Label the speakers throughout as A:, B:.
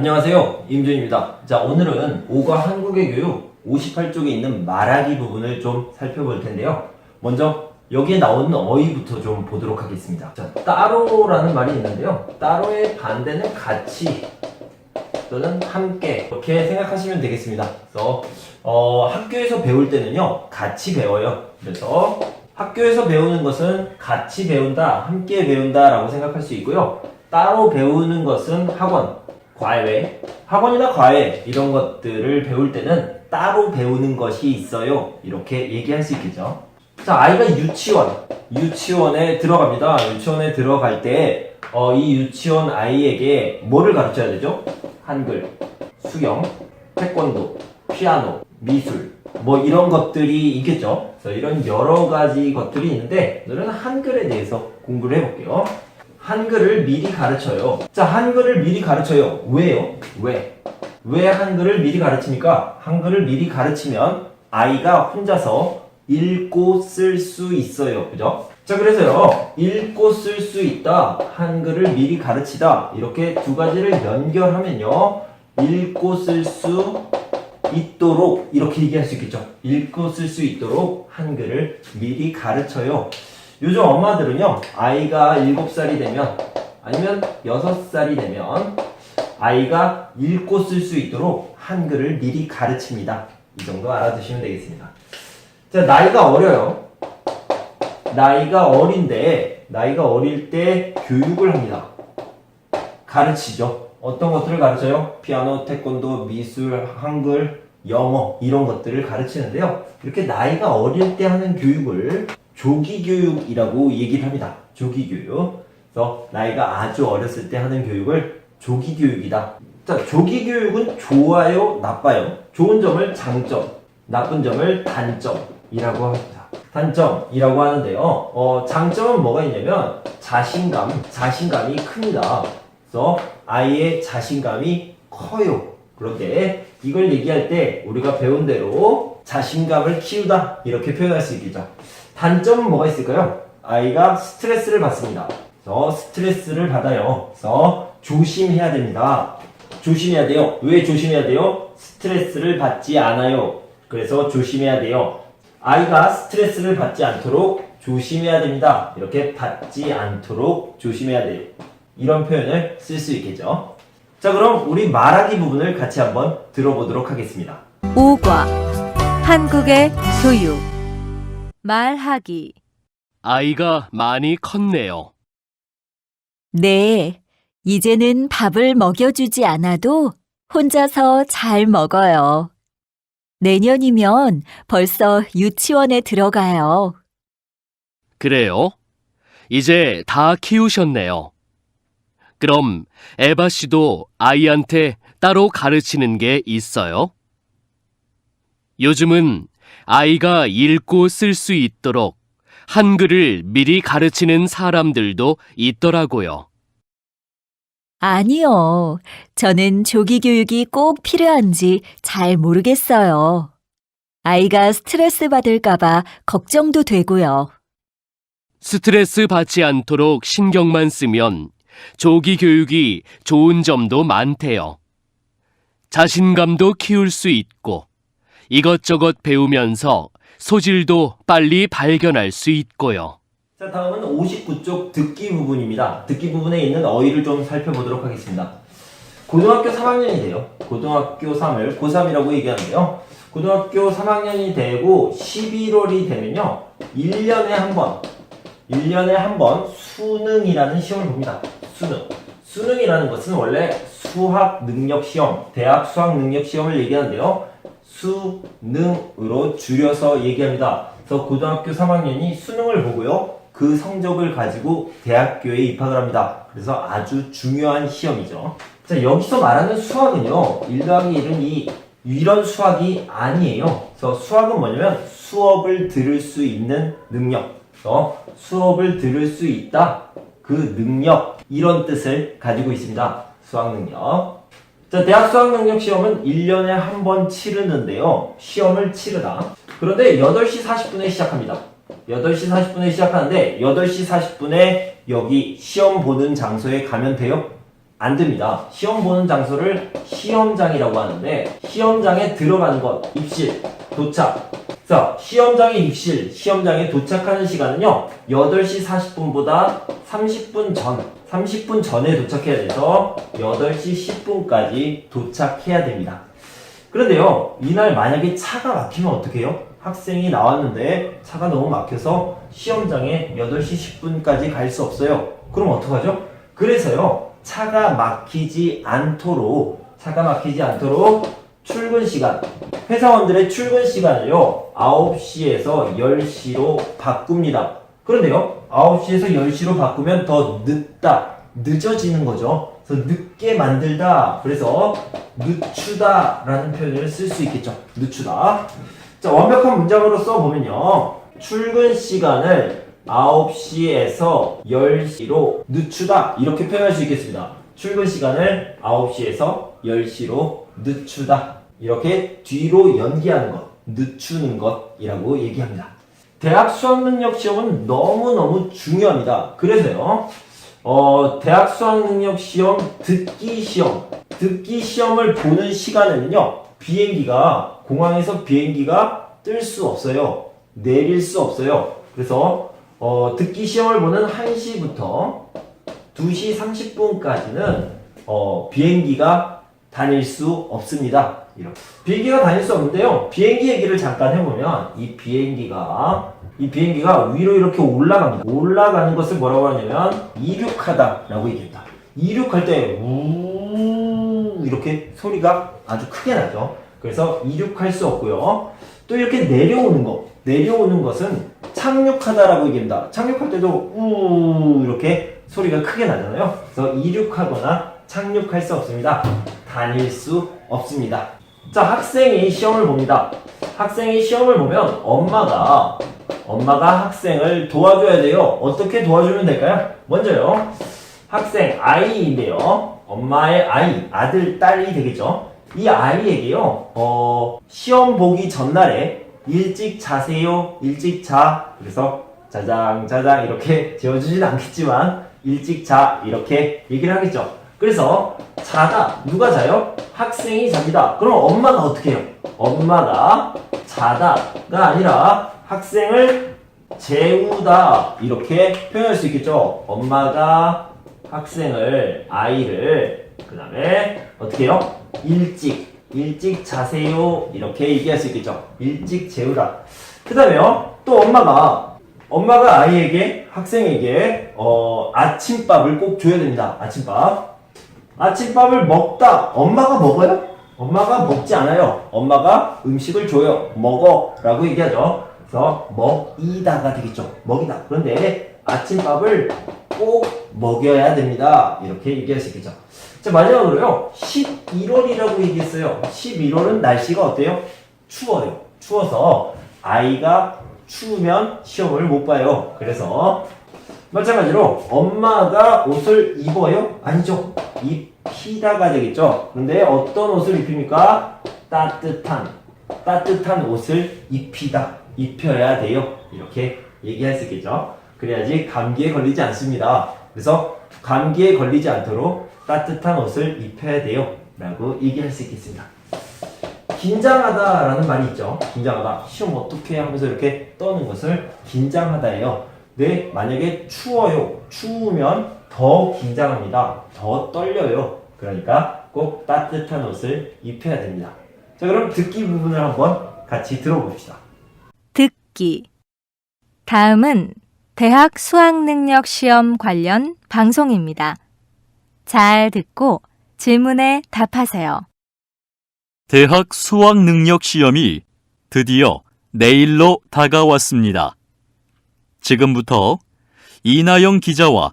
A: 안녕하세요, 임준입니다. 자, 오늘은 5과 한국의 교육 58쪽에 있는 말하기 부분을 좀 살펴볼 텐데요. 먼저 여기에 나오는 어휘부터 좀 보도록 하겠습니다. 자, 따로라는 말이 있는데요. 따로의 반대는 같이 또는 함께 이렇게 생각하시면 되겠습니다. 그래서 학교에서 배울 때는요, 같이 배워요. 그래서 학교에서 배우는 것은 같이 배운다, 함께 배운다 라고 생각할 수 있고요. 따로 배우는 것은 학원, 과외, 학원이나 과외 이런 것들을 배울 때는 따로 배우는 것이 있어요. 이렇게 얘기할 수 있겠죠. 자, 아이가 유치원에 들어갑니다. 유치원에 들어갈 때 이 유치원 아이에게 뭐를 가르쳐야 되죠? 한글, 수영, 태권도, 피아노, 미술 뭐 이런 것들이 있겠죠. 그래서 이런 여러 가지 것들이 있는데 오늘은 한글에 대해서 공부를 해볼게요. 한글을 미리 가르쳐요. 자, 한글을 미리 가르쳐요. 왜요? 왜 한글을 미리 가르칩니까? 한글을 미리 가르치면 아이가 혼자서 읽고 쓸 수 있어요. 그죠? 자, 그래서요, 읽고 쓸 수 있다, 한글을 미리 가르치다, 이렇게 두 가지를 연결하면요, 읽고 쓸 수 있도록, 이렇게 얘기할 수 있겠죠. 읽고 쓸 수 있도록 한글을 미리 가르쳐요. 요즘 엄마들은요, 아이가 7살이 되면, 아니면 6살이 되면, 아이가 읽고 쓸 수 있도록 한글을 미리 가르칩니다. 이 정도 알아두시면 되겠습니다. 자, 나이가 어려요. 나이가 어릴 때 교육을 합니다. 가르치죠. 어떤 것들을 가르쳐요? 피아노, 태권도, 미술, 한글, 영어 이런 것들을 가르치는데요. 이렇게 나이가 어릴 때 하는 교육을 조기교육이라고 얘기를 합니다. 조기교육. 그래서 나이가 아주 어렸을 때 하는 교육을 조기교육이다. 자, 조기교육은 좋아요, 나빠요? 좋은 점을 장점, 나쁜 점을 단점이라고 합니다. 단점이라고 하는데요. 장점은 뭐가 있냐면 자신감이 큽니다. 그래서 아이의 자신감이 커요. 그런데 이걸 얘기할 때 우리가 배운 대로 자신감을 키우다 이렇게 표현할 수 있겠죠. 단점은 뭐가 있을까요? 아이가 스트레스를 받습니다. 그래서 스트레스를 받아요. 그래서 조심해야 됩니다. 조심해야 돼요. 왜 조심해야 돼요? 스트레스를 받지 않아요. 그래서 조심해야 돼요. 아이가 스트레스를 받지 않도록 조심해야 됩니다. 이렇게 받지 않도록 조심해야 돼요. 이런 표현을 쓸 수 있겠죠. 자, 그럼 우리 말하기 부분을 같이 한번 들어보도록 하겠습니다.
B: 5과 한국의 교육 말하기.
C: 아이가 많이 컸네요.
B: 네, 이제는 밥을 먹여주지 않아도 혼자서 잘 먹어요. 내년이면 벌써 유치원에 들어가요.
C: 그래요? 이제 다 키우셨네요. 그럼 에바 씨도 아이한테 따로 가르치는 게 있어요? 요즘은 아이가 읽고 쓸 수 있도록 한글을 미리 가르치는 사람들도 있더라고요.
B: 아니요, 저는 조기 교육이 꼭 필요한지 잘 모르겠어요. 아이가 스트레스 받을까봐 걱정도 되고요.
C: 스트레스 받지 않도록 신경만 쓰면 조기 교육이 좋은 점도 많대요. 자신감도 키울 수 있고 이것저것 배우면서 소질도 빨리 발견할 수 있고요.
A: 자, 다음은 59쪽 듣기 부분입니다. 듣기 부분에 있는 어휘를 좀 살펴보도록 하겠습니다. 고등학교 3학년이 돼요. 고등학교 3을 고3이라고 얘기하는데요. 고등학교 3학년이 되고 11월이 되면요, 1년에 한 번 수능이라는 시험을 봅니다. 수능이라는 것은 원래 수학 능력 시험, 대학 수학 능력 시험을 얘기하는데요. 수능으로 줄여서 얘기합니다. 그래서 고등학교 3학년이 수능을 보고요, 그 성적을 가지고 대학교에 입학을 합니다. 그래서 아주 중요한 시험이죠. 자, 여기서 말하는 수학은요, 1 더하기 1은 이런 수학이 아니에요. 그래서 수학은 뭐냐면 수업을 들을 수 있는 능력. 수업을 들을 수 있다, 그 능력, 이런 뜻을 가지고 있습니다. 수학 능력. 자, 대학 수학 능력 시험은 1년에 한 번 치르는데요. 시험을 치르다. 그런데 8시 40분에 시작합니다. 8시 40분에 시작하는데 8시 40분에 여기 시험 보는 장소에 가면 돼요? 안 됩니다. 시험 보는 장소를 시험장이라고 하는데 시험장에 들어가는 것, 입실, 도착. 자, 시험장의 입실, 시험장에 도착하는 시간은요. 8시 40분보다 30분 전에 도착해야 돼서 8시 10분까지 도착해야 됩니다. 그런데요, 이날 만약에 차가 막히면 어떻게 해요? 학생이 나왔는데 차가 너무 막혀서 시험장에 8시 10분까지 갈 수 없어요. 그럼 어떡하죠? 그래서요, 차가 막히지 않도록 출근 시간, 회사원들의 출근 시간을요, 9시에서 10시로 바꿉니다. 그런데요, 9시에서 10시로 바꾸면 더 늦어지는 거죠. 그래서 늦게 만들다. 그래서 늦추다 라는 표현을 쓸 수 있겠죠. 늦추다. 자, 완벽한 문장으로 써보면요. 출근 시간을 9시에서 10시로 늦추다. 이렇게 표현할 수 있겠습니다. 출근 시간을 9시에서 10시로 늦추다. 이렇게 뒤로 연기하는 것, 늦추는 것이라고 얘기합니다. 대학 수학능력 시험은 너무너무 중요합니다. 그래서요, 대학 수학능력 시험, 듣기 시험을 보는 시간에는요, 공항에서 비행기가 뜰 수 없어요. 내릴 수 없어요. 그래서, 듣기 시험을 보는 1시부터 2시 30분까지는, 비행기가 다닐 수 없습니다. 이렇게. 비행기가 다닐 수 없는데요. 비행기 얘기를 잠깐 해보면, 이 비행기가 위로 이렇게 올라갑니다. 올라가는 것을 뭐라고 하냐면, 이륙하다라고 얘기합니다. 이륙할 때, 이렇게 소리가 아주 크게 나죠. 그래서 이륙할 수 없고요. 또 이렇게 내려오는 것은 착륙하다라고 얘기합니다. 착륙할 때도 이렇게 소리가 크게 나잖아요. 그래서 이륙하거나 착륙할 수 없습니다. 다닐 수 없습니다. 자, 학생이 시험을 봅니다. 학생이 시험을 보면 엄마가 학생을 도와줘야 돼요. 어떻게 도와주면 될까요? 먼저요, 학생 아이인데요. 엄마의 아이, 아들, 딸이 되겠죠. 이 아이에게요, 시험 보기 전날에 일찍 자세요, 일찍 자. 그래서 자장 이렇게 재워주진 않겠지만 일찍 자 이렇게 얘기를 하겠죠. 그래서 자다, 누가 자요? 학생이 잡니다. 그럼 엄마가 어떻게 해요? 엄마가 자다가 아니라 학생을 재우다 이렇게 표현할 수 있겠죠. 엄마가 아이를 그 다음에 어떻게 해요? 일찍 자세요 이렇게 얘기할 수 있겠죠. 일찍 재우라. 그 다음에요, 또 엄마가 학생에게 아침밥을 꼭 줘야 됩니다. 아침밥을 먹다. 엄마가 먹어요? 엄마가 먹지 않아요. 엄마가 음식을 줘요. 먹어 라고 얘기하죠. 그래서 먹이다가 되겠죠. 먹이다. 그런데 아침밥을 꼭 먹여야 됩니다. 이렇게 얘기할 수 있겠죠. 자, 마지막으로요, 11월이라고 얘기했어요. 11월은 날씨가 어때요? 추워서 아이가 추우면 시험을 못 봐요. 그래서 마찬가지로 엄마가 옷을 입어요? 아니죠. 입히다가 되겠죠. 근데 어떤 옷을 입힙니까? 따뜻한 옷을 입혀야 돼요. 이렇게 얘기할 수 있겠죠. 그래야지 감기에 걸리지 않습니다. 그래서 감기에 걸리지 않도록 따뜻한 옷을 입혀야 돼요 라고 얘기할 수 있겠습니다. 긴장하다 라는 말이 있죠. 긴장하다, 시험 어떻게 하면서 이렇게 떠는 것을 긴장하다예요. 네, 만약에 추우면 더 긴장합니다. 더 떨려요. 그러니까 꼭 따뜻한 옷을 입혀야 됩니다. 자, 그럼 듣기 부분을 한번 같이 들어봅시다.
B: 듣기. 다음은 대학 수학능력 시험 관련 방송입니다. 잘 듣고 질문에 답하세요.
D: 대학 수학능력 시험이 드디어 내일로 다가왔습니다. 지금부터 이나영 기자와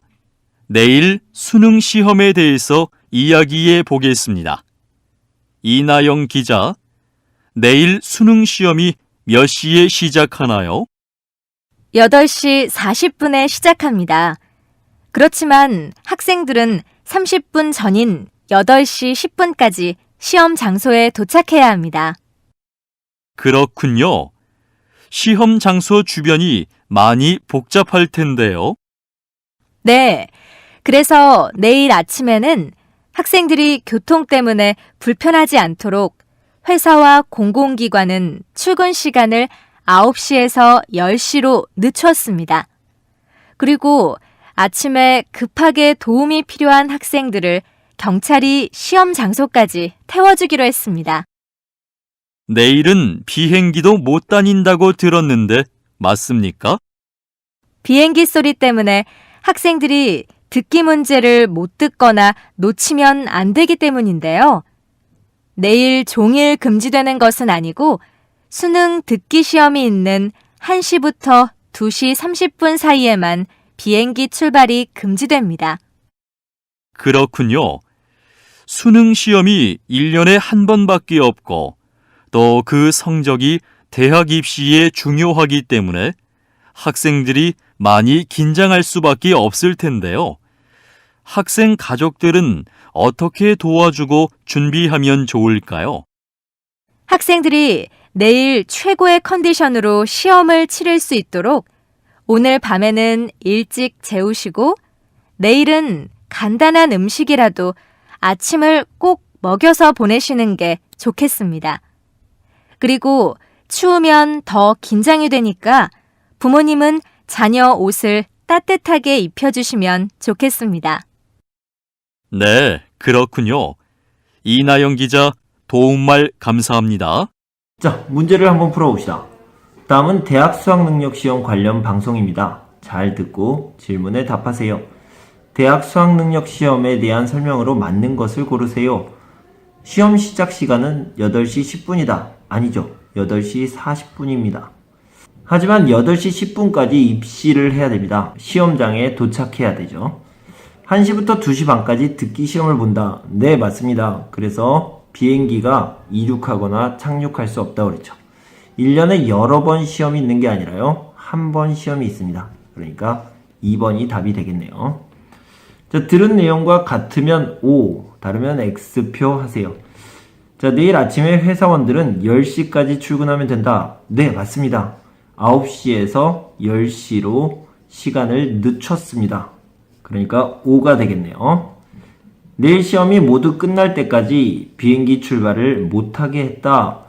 D: 내일 수능 시험에 대해서 이야기해 보겠습니다. 이나영 기자, 내일 수능 시험이 몇 시에 시작하나요?
B: 8시 40분에 시작합니다. 그렇지만 학생들은 30분 전인 8시 10분까지 시험 장소에 도착해야 합니다.
D: 그렇군요. 시험 장소 주변이 많이 복잡할 텐데요.
B: 네, 그래서 내일 아침에는 학생들이 교통 때문에 불편하지 않도록 회사와 공공기관은 출근 시간을 9시에서 10시로 늦췄습니다. 그리고 아침에 급하게 도움이 필요한 학생들을 경찰이 시험 장소까지 태워주기로 했습니다.
D: 내일은 비행기도 못 다닌다고 들었는데 맞습니까?
B: 비행기 소리 때문에 학생들이 듣기 문제를 못 듣거나 놓치면 안 되기 때문인데요. 내일 종일 금지되는 것은 아니고 수능 듣기 시험이 있는 1시부터 2시 30분 사이에만 비행기 출발이 금지됩니다.
D: 그렇군요. 수능 시험이 1년에 한 번밖에 없고 또 그 성적이 대학 입시에 중요하기 때문에 학생들이 많이 긴장할 수밖에 없을 텐데요. 학생 가족들은 어떻게 도와주고 준비하면 좋을까요?
B: 학생들이 내일 최고의 컨디션으로 시험을 치를 수 있도록 오늘 밤에는 일찍 재우시고 내일은 간단한 음식이라도 아침을 꼭 먹여서 보내시는 게 좋겠습니다. 그리고 추우면 더 긴장이 되니까 부모님은 자녀 옷을 따뜻하게 입혀주시면 좋겠습니다.
D: 네, 그렇군요. 이나영 기자, 도움말 감사합니다.
A: 자, 문제를 한번 풀어봅시다. 다음은 대학 수학능력시험 관련 방송입니다. 잘 듣고 질문에 답하세요. 대학 수학능력시험에 대한 설명으로 맞는 것을 고르세요. 시험 시작 시간은 8시 10분이다. 아니죠. 8시 40분입니다. 하지만 8시 10분까지 입시를 해야 됩니다. 시험장에 도착해야 되죠. 1시부터 2시 반까지 듣기 시험을 본다. 네, 맞습니다. 그래서 비행기가 이륙하거나 착륙할 수 없다고 그랬죠. 1년에 여러 번 시험이 있는 게 아니라요. 한 번 시험이 있습니다. 그러니까 2번이 답이 되겠네요. 자, 들은 내용과 같으면 O, 다르면 X표 하세요. 자, 내일 아침에 회사원들은 10시까지 출근하면 된다. 네, 맞습니다. 9시에서 10시로 시간을 늦췄습니다. 그러니까 O가 되겠네요. 내일 시험이 모두 끝날 때까지 비행기 출발을 못하게 했다.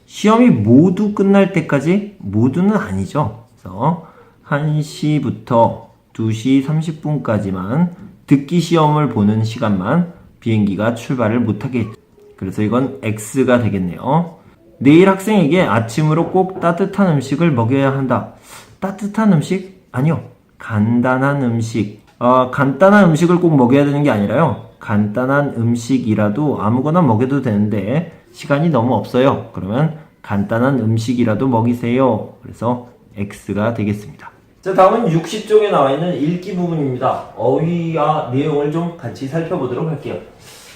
A: 시험이 모두 끝날 때까지? 모두는 아니죠. 그래서 1시부터 2시 30분까지만 듣기 시험을 보는 시간만 비행기가 출발을 못하게 했죠. 그래서 이건 X가 되겠네요. 내일 학생에게 아침으로 꼭 따뜻한 음식을 먹여야 한다. 따뜻한 음식? 아니요. 간단한 음식. 간단한 음식을 꼭 먹여야 되는 게 아니라요. 간단한 음식이라도 아무거나 먹여도 되는데 시간이 너무 없어요. 그러면 간단한 음식이라도 먹이세요. 그래서 X가 되겠습니다. 자, 다음은 60쪽에 나와 있는 읽기 부분입니다. 어휘와 내용을 좀 같이 살펴보도록 할게요.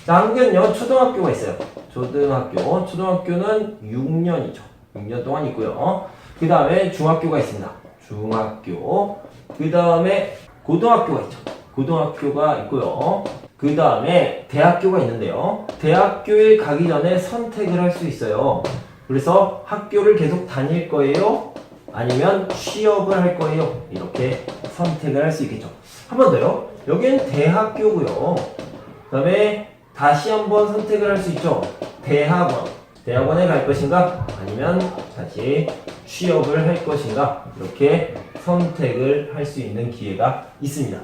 A: 자, 한국에는요, 초등학교가 있어요. 초등학교는 6년이죠. 6년 동안 있고요. 그 다음에 중학교가 있습니다. 중학교. 그 다음에 고등학교가 있죠. 고등학교가 있고요. 그 다음에 대학교가 있는데요. 대학교에 가기 전에 선택을 할 수 있어요. 그래서 학교를 계속 다닐 거예요? 아니면 취업을 할 거예요? 이렇게 선택을 할 수 있겠죠. 한 번 더요. 여기는 대학교고요. 그 다음에 다시 한번 선택을 할 수 있죠. 대학원에 갈 것인가? 아니면 다시 취업을 할 것인가? 이렇게 선택을 할 수 있는 기회가 있습니다.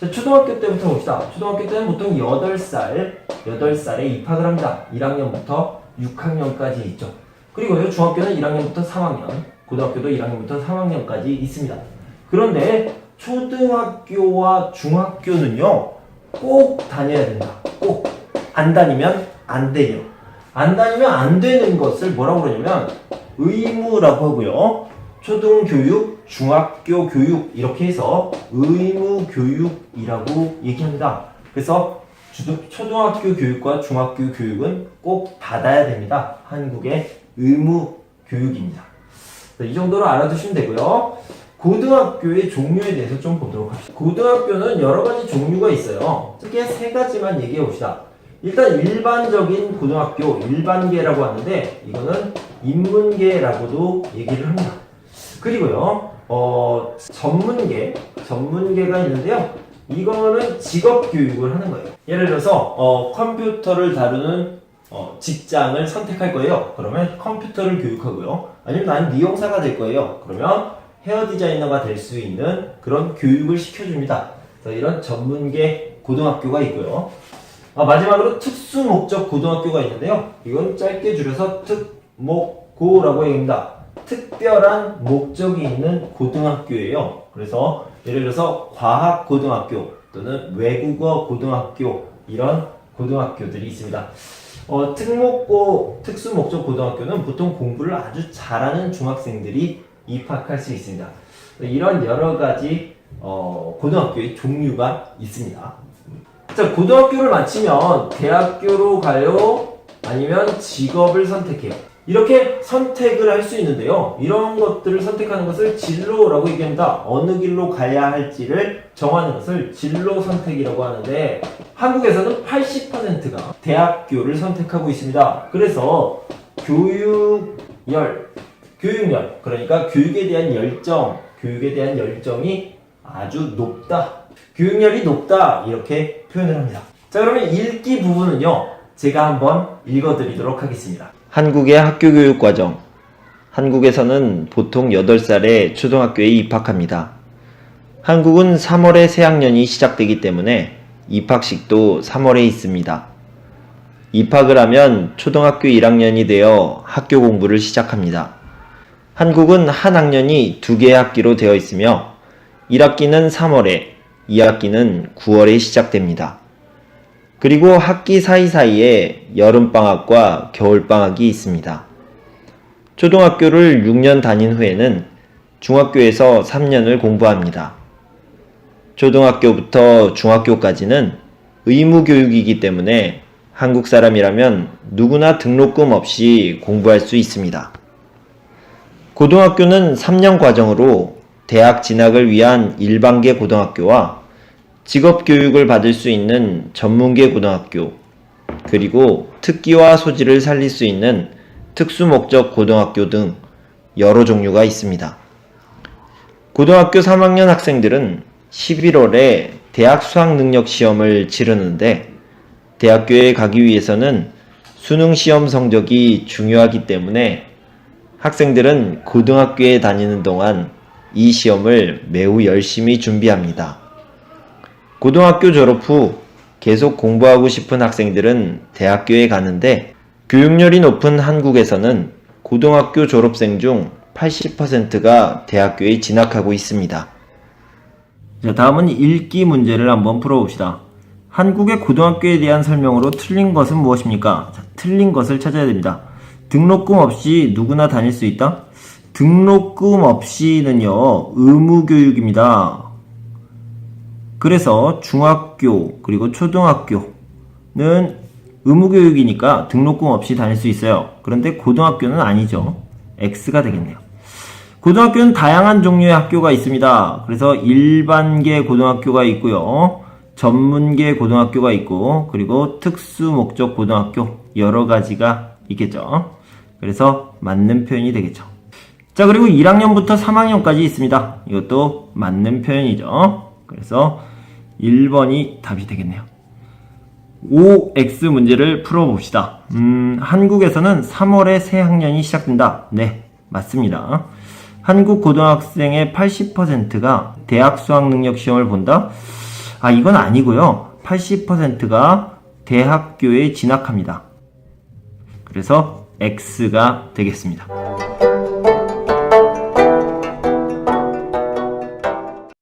A: 자, 초등학교 때부터 봅시다. 초등학교 때는 보통 8살에 입학을 합니다. 1학년부터 6학년까지 있죠. 그리고요, 중학교는 1학년부터 3학년, 고등학교도 1학년부터 3학년까지 있습니다. 그런데 초등학교와 중학교는요, 꼭 다녀야 된다. 꼭. 안 다니면 안 돼요. 안 다니면 안 되는 것을 뭐라고 그러냐면 의무라고 하고요. 초등교육, 중학교 교육 이렇게 해서 의무교육이라고 얘기합니다. 그래서 초등학교 교육과 중학교 교육은 꼭 받아야 됩니다. 한국의 의무교육입니다. 이 정도로 알아두시면 되고요. 고등학교의 종류에 대해서 좀 보도록 합시다. 고등학교는 여러 가지 종류가 있어요. 크게 세 가지만 얘기해 봅시다. 일단 일반적인 고등학교, 일반계라고 하는데 이거는 인문계라고도 얘기를 합니다. 그리고요, 전문계가 있는데요. 이거는 직업 교육을 하는 거예요. 예를 들어서 컴퓨터를 다루는 직장을 선택할 거예요. 그러면 컴퓨터를 교육하고요. 아니면 나는 미용사가 될 거예요. 그러면 헤어 디자이너가 될 수 있는 그런 교육을 시켜줍니다. 그래서 이런 전문계 고등학교가 있고요. 마지막으로 특수 목적 고등학교가 있는데요. 이건 짧게 줄여서 특목고라고 얘기합니다. 특별한 목적이 있는 고등학교예요. 그래서 예를 들어서 과학 고등학교 또는 외국어 고등학교 이런 고등학교들이 있습니다. 특수 목적 고등학교는 보통 공부를 아주 잘하는 중학생들이 입학할 수 있습니다. 이런 여러 가지 고등학교의 종류가 있습니다. 자, 고등학교를 마치면 대학교로 가요? 아니면 직업을 선택해요? 이렇게 선택을 할 수 있는데요. 이런 것들을 선택하는 것을 진로라고 얘기합니다. 어느 길로 가야 할지를 정하는 것을 진로 선택이라고 하는데 한국에서는 80%가 대학교를 선택하고 있습니다. 그래서 교육열, 그러니까 교육에 대한 열정이 아주 높다. 교육열이 높다. 이렇게 표현을 합니다. 자, 그러면 읽기 부분은요. 제가 한번 읽어드리도록 하겠습니다. 한국의 학교 교육 과정. 한국에서는 보통 8살에 초등학교에 입학합니다. 한국은 3월에 새학년이 시작되기 때문에 입학식도 3월에 있습니다. 입학을 하면 초등학교 1학년이 되어 학교 공부를 시작합니다. 한국은 한 학년이 2개의 학기로 되어 있으며 1학기는 3월에, 2학기는 9월에 시작됩니다. 그리고 학기 사이사이에 여름방학과 겨울방학이 있습니다. 초등학교를 6년 다닌 후에는 중학교에서 3년을 공부합니다. 초등학교부터 중학교까지는 의무교육이기 때문에 한국 사람이라면 누구나 등록금 없이 공부할 수 있습니다. 고등학교는 3년 과정으로 대학 진학을 위한 일반계 고등학교와 직업교육을 받을 수 있는 전문계 고등학교, 그리고 특기와 소질을 살릴 수 있는 특수목적 고등학교 등 여러 종류가 있습니다. 고등학교 3학년 학생들은 11월에 대학 수학능력 시험을 치르는데 대학교에 가기 위해서는 수능시험 성적이 중요하기 때문에 학생들은 고등학교에 다니는 동안 이 시험을 매우 열심히 준비합니다. 고등학교 졸업 후 계속 공부하고 싶은 학생들은 대학교에 가는데 교육열이 높은 한국에서는 고등학교 졸업생 중 80%가 대학교에 진학하고 있습니다. 자, 다음은 읽기 문제를 한번 풀어봅시다. 한국의 고등학교에 대한 설명으로 틀린 것은 무엇입니까? 자, 틀린 것을 찾아야 됩니다. 등록금 없이 누구나 다닐 수 있다? 등록금 없이는요, 의무교육입니다. 그래서 중학교 그리고 초등학교는 의무교육이니까 등록금 없이 다닐 수 있어요. 그런데 고등학교는 아니죠. X가 되겠네요. 고등학교는 다양한 종류의 학교가 있습니다. 그래서 일반계 고등학교가 있고요. 전문계 고등학교가 있고 그리고 특수목적 고등학교 여러 가지가 있겠죠. 그래서 맞는 표현이 되겠죠. 자, 그리고 1학년부터 3학년까지 있습니다. 이것도 맞는 표현이죠. 그래서 1번이 답이 되겠네요. 5X 문제를 풀어봅시다. 한국에서는 3월에 새 학년이 시작된다. 네, 맞습니다. 한국 고등학생의 80%가 대학 수학능력 시험을 본다? 이건 아니고요. 80%가 대학교에 진학합니다. 그래서 X가 되겠습니다.